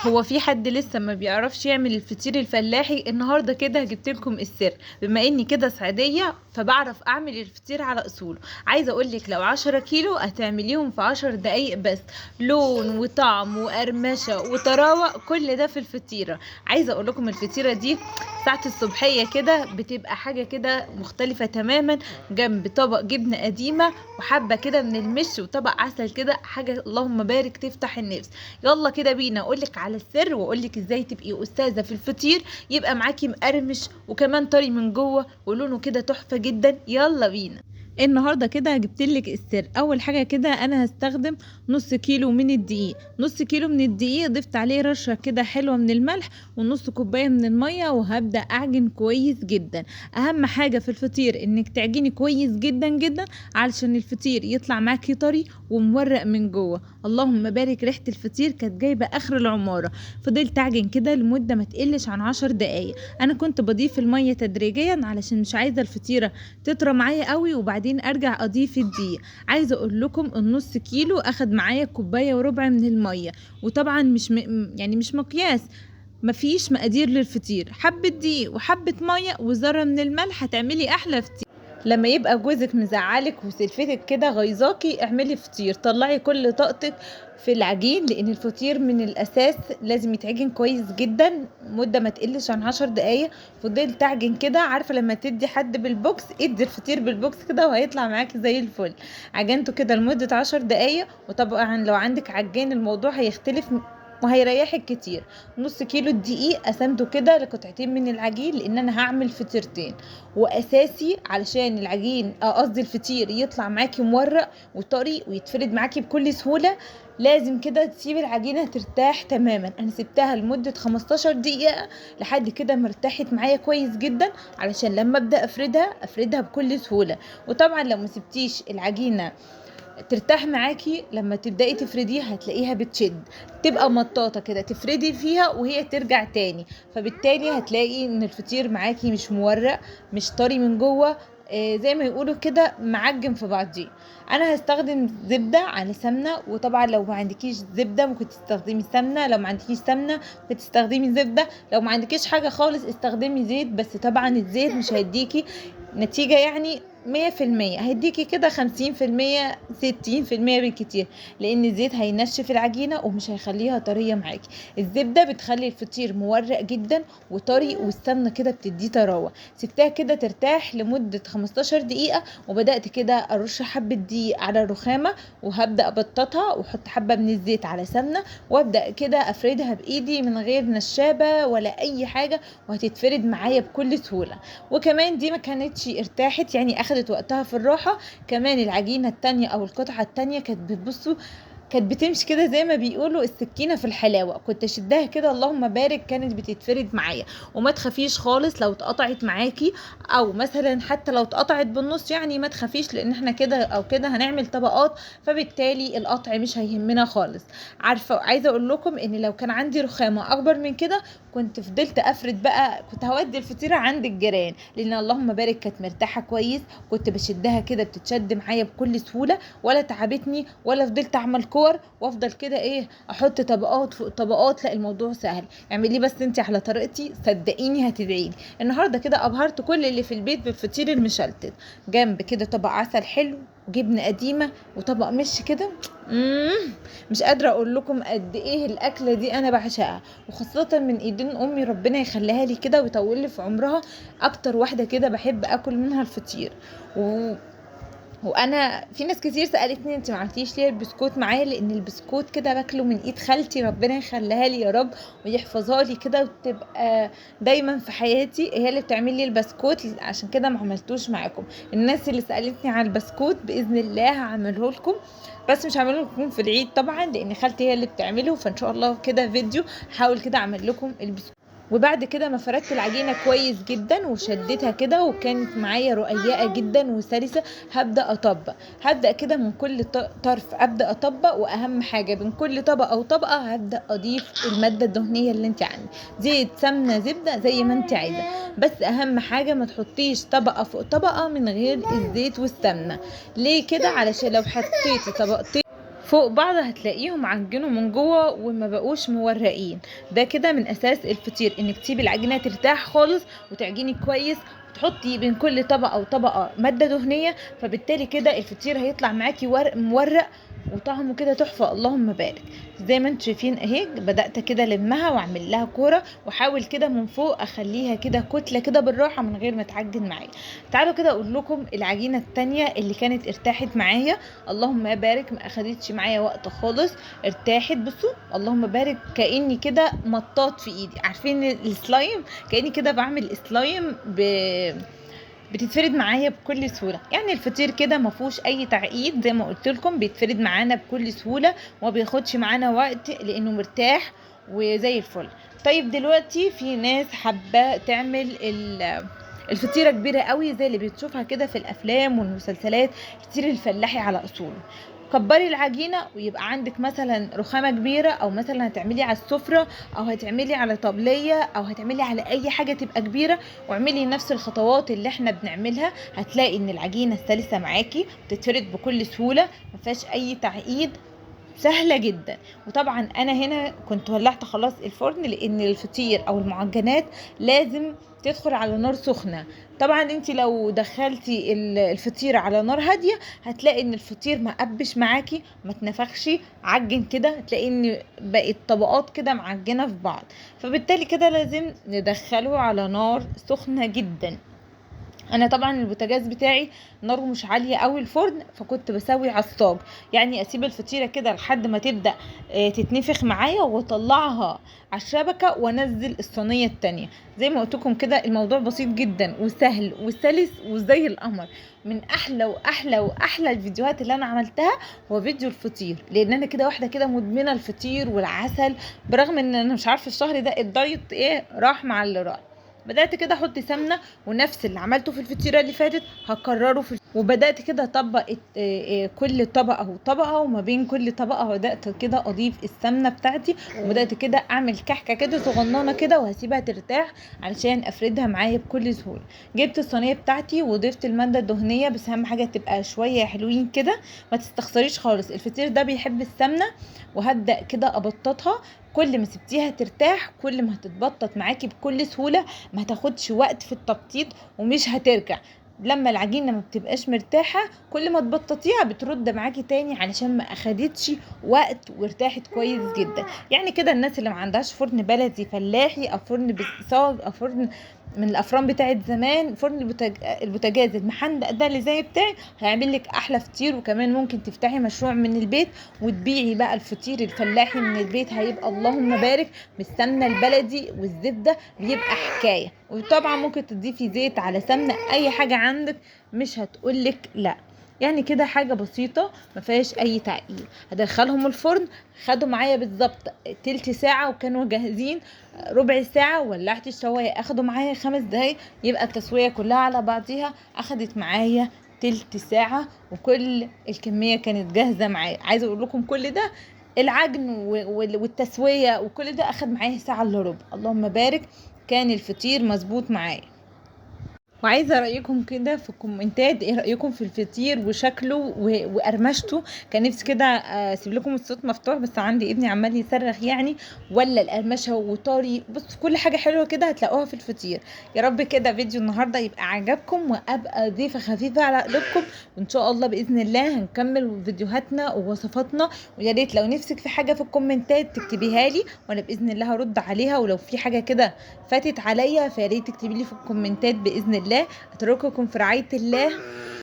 هو في حد لسه ما بيعرفش يعمل الفطير الفلاحي؟ النهارده كده جبت لكم السر. بما اني كده صعيديه فبعرف اعمل الفطير على اصوله. عايزه اقول لك لو 10 كيلو هتعمليهم في 10 دقايق بس. لون وطعم وقرمشه وطراوه كل ده في الفطيره. عايزه اقول لكم الفطيره دي ساعة الصبحية كده بتبقى حاجة كده مختلفة تماما، جنب طبق جبنة قديمة وحبة كده من المش وطبق عسل كده، حاجة اللهم بارك تفتح النفس. يلا كده بينا اقولك على السر واقولك ازاي تبقي استاذة في الفطير يبقى معاكي مقرمش وكمان طري من جوه ولونه كده تحفة جدا. يلا بينا. النهارده كده جبتلك السر. اول حاجه كده انا هستخدم نص كيلو من الدقيق. نص كيلو من الدقيق ضفت عليه رشه كده حلوه من الملح ونص كوبايه من الميه وهبدا اعجن كويس جدا. اهم حاجه في الفطير انك تعجني كويس جدا جدا علشان الفطير يطلع معاكي طري ومورق من جوه. اللهم بارك، ريحه الفطير كانت جايبه اخر العماره. فضلت اعجن كده لمده ما تقلش عن 10 دقايق. انا كنت بضيف الميه تدريجيا علشان مش عايزه الفطيره تطرى معايا قوي وبعدين ارجع اضيف الدقيق. عايزه اقول لكم النص كيلو اخد معايا كوبايه وربع من الميه، وطبعا يعني مش مقياس، مفيش مقادير للفطير. حبه دقيق وحبه ميه وذره من الملح هتعملي احلى فطير. لما يبقى جوزك مزعلك وسلفتك كده غيظاكي اعملي فطير، طلعي كل طاقتك في العجين، لان الفطير من الاساس لازم يتعجن كويس جدا مده ما تقلش عن 10 دقايق. فضلت تعجن كده، عارفه لما تدي حد بالبوكس ادي الفطير بالبوكس كده وهيطلع معاكي زي الفل. عجنته كده لمده 10 دقايق، وطبعا لو عندك عجان الموضوع هيختلف وهيريحك كتير. نص كيلو الدقيق قسمته كده لقطعتين من العجين لان انا هعمل فطيرتين، واساسي علشان العجين قصدي الفطير يطلع معاكي مورق وطري ويتفرد معاكي بكل سهوله لازم كده تسيبي العجينه ترتاح تماما. انا سبتها لمده 15 دقيقه لحد كده مرتاحت معايا كويس جدا علشان لما ابدا افردها بكل سهوله. وطبعا لو ما سبتيش العجينه ترتاح معاكي لما تبدأي تفرديها هتلاقيها بتشد، تبقى مطاطة كده تفردي فيها وهي ترجع تاني، فبالتالي هتلاقي ان الفطير معاكي مش مورق مش طري من جوه، زي ما يقولوا كده معجن في بعضيه. انا هستخدم زبدة على سمنة، وطبعا لو ما عندكيش زبدة ممكن تستخدمي سمنة، لو ما عندكيش سمنة ممكن تستخدمي زبدة، لو ما عندكيش حاجة خالص استخدمي زيت. بس طبعا الزيت مش هيديكي نتيجة يعني 100%، هيديكي كده 50% 60% بالكتير، لان الزيت هينشف العجينة ومش هيخليها طرية معاكي. الزبدة بتخلي الفطير مورق جدا وطري، والسمنة كده بتديه طراوة. سبتها كده ترتاح لمدة 15 دقيقة، وبدأت كده ارش حبة دقيق على الرخامة وهبدأ ابططها واحط حبة من الزيت على سمنة وابدأ كده افردها بايدي من غير نشابة ولا اي حاجة، وهتتفرد معايا بكل سهولة. وكمان دي ما كانتش ارتاحت يعني اخدت وقتها في الراحة، كمان العجينة التانية او القطعة التانية كانت بتبصوا كانت بتمشي كده زي ما بيقولوا السكينة في الحلاوة، كنت اشدها كده اللهم بارك كانت بتتفرد معايا. وما تخافيش خالص لو اتقطعت معاكي، او مثلا حتى لو اتقطعت بالنص يعني ما تخافيش، لان احنا كده او كده هنعمل طبقات، فبالتالي القطع مش هيهمنا خالص. عارفة عايزة اقول لكم ان لو كان عندي رخامة اكبر من كده كنت فضلت افرد بقى، كنت هودي الفطيرة عند الجيران، لان اللهم بارك كانت مرتاحة كويس، كنت بشدها كده بتتشد معايا بكل سهولة ولا تعبتني ولا فضلت اعمل كور وافضل كده احط طبقات فوق طبقات. لا الموضوع سهل، اعمليه بس انت على طريقتي صدقيني هتدعيلي. النهارده كده ابهرت كل اللي في البيت بالفطير المشلتت، جنب كده طبق عسل حلو وجبنه قديمه وطبق مش كده. مش قادره اقول لكم قد ايه الاكله دي انا بعشقها، وخاصه من ايدين امي ربنا يخليها لي كده ويطول لي في عمرها. اكتر واحده كده بحب اكل منها الفطير. وانا في ناس كتير سالتني انت ما عملتيش ليه البسكوت معايا، لان البسكوت كده باكله من ايد خالتي ربنا يخليها لي يا رب ويحفظها لي كده وتبقى دايما في حياتي، هي اللي بتعمل لي البسكوت، عشان كده ما عملتوش معاكم. الناس اللي سالتني على البسكوت باذن الله هعمله لكم، بس مش هعمله لكم في العيد طبعا لان خالتي هي اللي بتعمله، فان شاء الله كده فيديو هحاول كده اعمل لكم البسكوت. وبعد كده ما فردت العجينه كويس جدا وشدتها كده وكانت معايا رقيقه جدا وسلسه، هبدا كده من كل طرف ابدا اطبق، واهم حاجه بين كل طبقه او طبقه هبدا اضيف الماده الدهنيه اللي انت عندك، زيت سمنه زبده زي ما انت عايزه، بس اهم حاجه ما تحطيش طبقه فوق طبقه من غير الزيت والسمنه. ليه كده؟ علشان لو حطيتي طبقتين فوق بعض هتلاقيهم عجنوا من جوه وما بقوش مورقين. ده كده من اساس الفطير، انك تسيبي العجينه ترتاح خالص وتعجني كويس، تحطي بين كل طبقه وطبقه ماده دهنيه، فبالتالي كده الفطير هيطلع معاكي مورق وطعمه كده تحفه اللهم بارك. زي ما انتم شايفين اهي بدات كده المها واعمل لها كوره، واحاول كده من فوق اخليها كده كتله كده بالراحه من غير ما تعجن معايا. تعالوا كده اقول لكم العجينه التانية اللي كانت ارتاحت معايا اللهم بارك، ما اخدتش معايا وقت خالص، ارتاحت. بصوا اللهم بارك، كاني كده مطاط في ايدي، عارفين السلايم؟ كاني كده بعمل سلايم بتتفرد معايا بكل سهوله. يعني الفطير كده ما فيهوش اي تعقيد، زي ما قلت لكم بيتفرد معانا بكل سهوله وما بياخدش معانا وقت لانه مرتاح وزي الفل. طيب دلوقتي في ناس حابه تعمل الفطيره كبيره قوي زي اللي بتشوفها كده في الافلام والمسلسلات، الفطير الفلاحي على اصوله. كبري العجينه ويبقى عندك مثلا رخامه كبيره، او مثلا هتعملي على السفره، او هتعملي على طبليه، او هتعملي على اي حاجه تبقى كبيره، واعملي نفس الخطوات اللي احنا بنعملها. هتلاقي ان العجينه سلسه معاكي، بتتفرد بكل سهوله، ما فيهاش اي تعقيد، سهلة جدا. وطبعا انا هنا كنت ولعت خلاص الفرن، لان الفطير او المعجنات لازم تدخل على نار سخنة. طبعا انت لو دخلتي الفطير على نار هادية هتلاقي ان الفطير ما قبش معاكي، ما تنفخش، عجن كده، هتلاقي ان بقت طبقات كده معجنة في بعض. فبالتالي كده لازم ندخله على نار سخنة جدا. انا طبعا البوتاجاز بتاعي ناره مش عاليه قوي الفرن، فكنت بسوي على الصاج، يعني اسيب الفطيره كده لحد ما تبدا تتنفخ معايا، واطلعها على الشبكه وانزل الصينيه التانية. زي ما قلت لكم كده الموضوع بسيط جدا وسهل وسلس وزي القمر. من احلى واحلى واحلى الفيديوهات اللي انا عملتها هو فيديو الفطير، لان انا كده واحده كده مدمنه الفطير والعسل، برغم ان انا مش عارفه الشهر ده الدايت ايه راح مع اللي راح. بدات كده احط سمنه، ونفس اللي عملته في الفطيره اللي فاتت هكرره وبدات كده اطبق كل طبقه وطبقه، وما بين كل طبقه بدات كده اضيف السمنه بتاعتي، وبدات كده اعمل كحكه كده صغننه كده، وهسيبها ترتاح علشان افردها معايا بكل سهوله. جبت الصينيه بتاعتي وضفت الماده الدهنيه، بس اهم حاجه تبقى شويه حلوين كده، ما تستخسريش خالص، الفطير ده بيحب السمنه. وهبدا كده ابططها، كل ما سبتيها ترتاح كل ما هتتبطط معاكي بكل سهوله، ما هتاخدش وقت في التبطيط ومش هترجع. لما العجينه ما بتبقاش مرتاحه كل ما تبططيها بترد معاكي تاني، علشان ما اخدتش وقت وارتاحت كويس جدا. يعني كده الناس اللي ما عندهاش فرن بلدي فلاحي، او فرن بالصاج، او فرن من الافران بتاعت زمان، فرن البوتاجاز المحندق ده اللي زي بتاعي، هيعمل لك احلى فطير. وكمان ممكن تفتحي مشروع من البيت وتبيعي بقى الفطير الفلاحي من البيت، هيبقى اللهم بارك بالسمنه البلدي والزبده، بيبقى حكايه. وطبعا ممكن تضيفي زيت على سمنه، اي حاجه عندك مش هتقولك لا. يعني كده حاجه بسيطه ما فيهاش اي تعقيد. هدخلهم الفرن، خدوا معايا بالظبط تلت ساعه وكانوا جاهزين. ربع ساعه ولعت الشوايه اخدوا معايا 5 دقايق، يبقى التسويه كلها على بعضيها اخدت معايا تلت ساعه، وكل الكميه كانت جاهزه معايا. عايزه اقول لكم كل ده العجن والتسويه وكل ده اخد معايا ساعه الا ربع. اللهم بارك، كان الفطير مظبوط معايا. وعايزه رايكم كده في الكومنتات، ايه رايكم في الفطير وشكله وقرمشته؟ كان نفسي كده اسيب لكم الصوت مفتوح، بس عندي ابني عمال يصرخ يعني. ولا القرمشه وطري، بص كل حاجه حلوه كده هتلاقوها في الفطير. يا رب كده فيديو النهارده يبقى عجبكم، وابقى ضيفه خفيفه على قلوبكم، وان شاء الله باذن الله هنكمل فيديوهاتنا ووصفاتنا. ويا ريت لو نفسك في حاجه في الكومنتات تكتبيها لي، وانا باذن الله هرد عليها. ولو في حاجه كده فاتت عليا فيا ريت تكتبي لي في الكومنتات باذن الله. اترككم في رعايه الله.